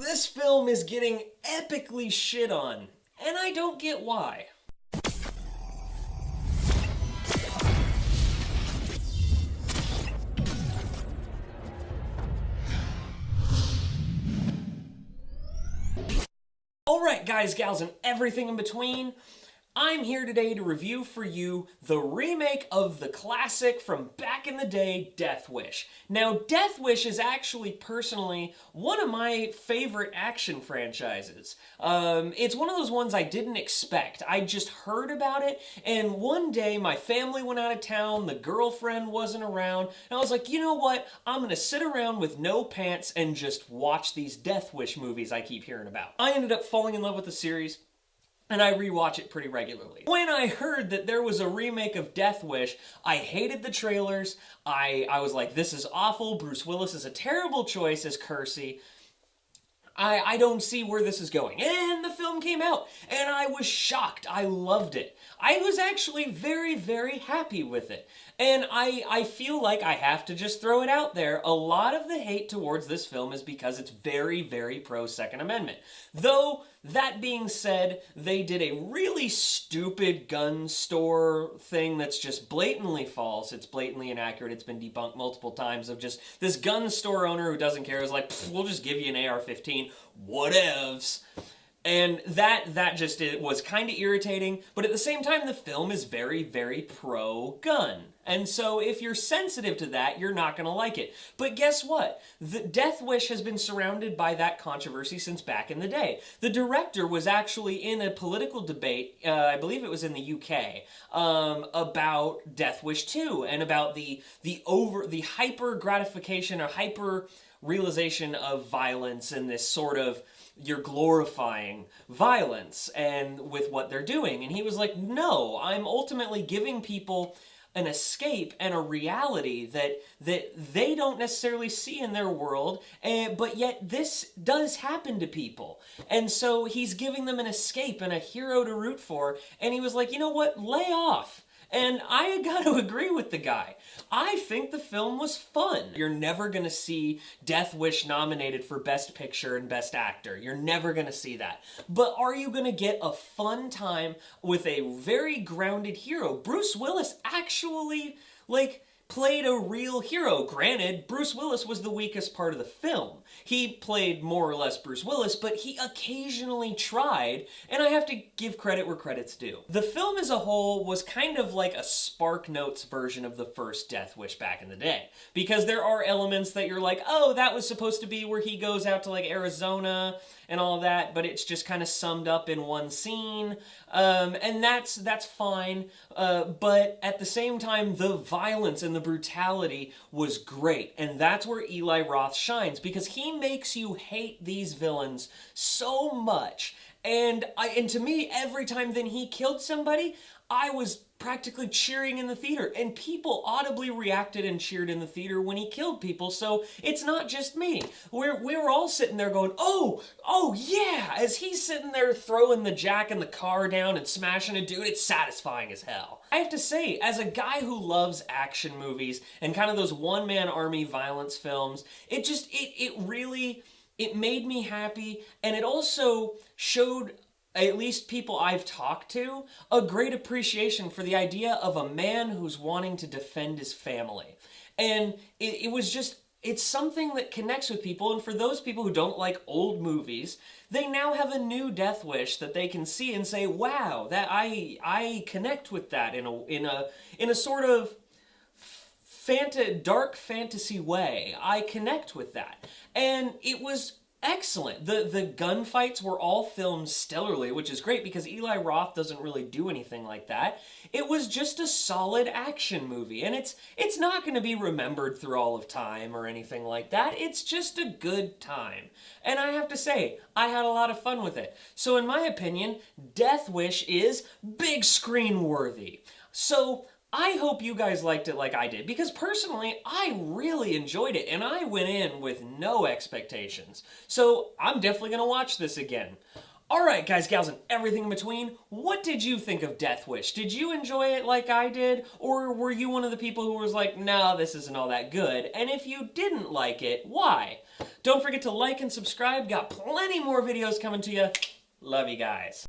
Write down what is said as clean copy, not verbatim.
This film is getting epically shit on, and I don't get why. Alright guys, gals, and everything in between, I'm here today to review for you the remake of the classic from back in the day, Death Wish. Now, Death Wish is actually, personally, one of my favorite action franchises. It's one of those ones I didn't expect. I just heard about it, and one day my family went out of town, the girlfriend wasn't around, and I was like, you know what? I'm gonna sit around with no pants and just watch these Death Wish movies I keep hearing about. I ended up falling in love with the series, and I rewatch it pretty regularly. When I heard that there was a remake of Death Wish, I hated the trailers. I was like, this is awful. Bruce Willis is a terrible choice as Kersey. I don't see where this is going. And the film came out, and I was shocked. I loved it. I was actually very, very happy with it. And I feel like I have to just throw it out there. A lot of the hate towards this film is because it's very, very pro-Second Amendment. Though, that being said, they did a really stupid gun store thing that's just blatantly false. It's blatantly inaccurate. It's been debunked multiple times of just this gun store owner who doesn't care is like, we'll just give you an AR-15, whatevs. And that just was kind of irritating, but at the same time, the film is very, very pro-gun. And so if you're sensitive to that, you're not going to like it. But guess what? The Death Wish has been surrounded by that controversy since back in the day. The director was actually in a political debate, I believe it was in the UK, about Death Wish 2 and about the hyper gratification or hyper realization of violence and this sort of you're glorifying violence and with what they're doing. And he was like, no, I'm ultimately giving people an escape and a reality that they don't necessarily see in their world, but yet this does happen to people. And so he's giving them an escape and a hero to root for, and he was like, you know what, lay off. And I gotta agree with the guy. I think the film was fun. You're never gonna see Death Wish nominated for Best Picture and Best Actor. You're never gonna see that. But are you gonna get a fun time with a very grounded hero? Bruce Willis actually, played a real hero. Granted, Bruce Willis was the weakest part of the film. He played more or less Bruce Willis, but he occasionally tried, and I have to give credit where credit's due. The film as a whole was kind of like a Spark Notes version of the first Death Wish back in the day, because there are elements that you're like, oh, that was supposed to be where he goes out to Arizona and all of that, but it's just kind of summed up in one scene, and that's fine, but at the same time, the violence and the brutality was great, and that's where Eli Roth shines, because he makes you hate these villains so much, and to me, every time then he killed somebody, I was practically cheering in the theater, and people audibly reacted and cheered in the theater when he killed people, so it's not just me. We were all sitting there going, oh yeah, as he's sitting there throwing the jack in the car down and smashing a dude, it's satisfying as hell. I have to say, as a guy who loves action movies and kind of those one-man army violence films, it really made me happy, and it also showed, at least people I've talked to, a great appreciation for the idea of a man who's wanting to defend his family. And it's something that connects with people, and for those people who don't like old movies, they now have a new Death Wish that they can see and say, wow, that I connect with that in a sort of dark fantasy way. I connect with that. And it was excellent. The gunfights were all filmed stellarly, which is great because Eli Roth doesn't really do anything like that. It was just a solid action movie, and it's not going to be remembered through all of time or anything like that. It's just a good time. And I have to say, I had a lot of fun with it. So in my opinion, Death Wish is big screen worthy. So I hope you guys liked it like I did, because personally, I really enjoyed it, and I went in with no expectations. So I'm definitely going to watch this again. Alright guys, gals, and everything in between, what did you think of Death Wish? Did you enjoy it like I did? Or were you one of the people who was like, no, this isn't all that good? And if you didn't like it, why? Don't forget to like and subscribe, got plenty more videos coming to you. Love you guys.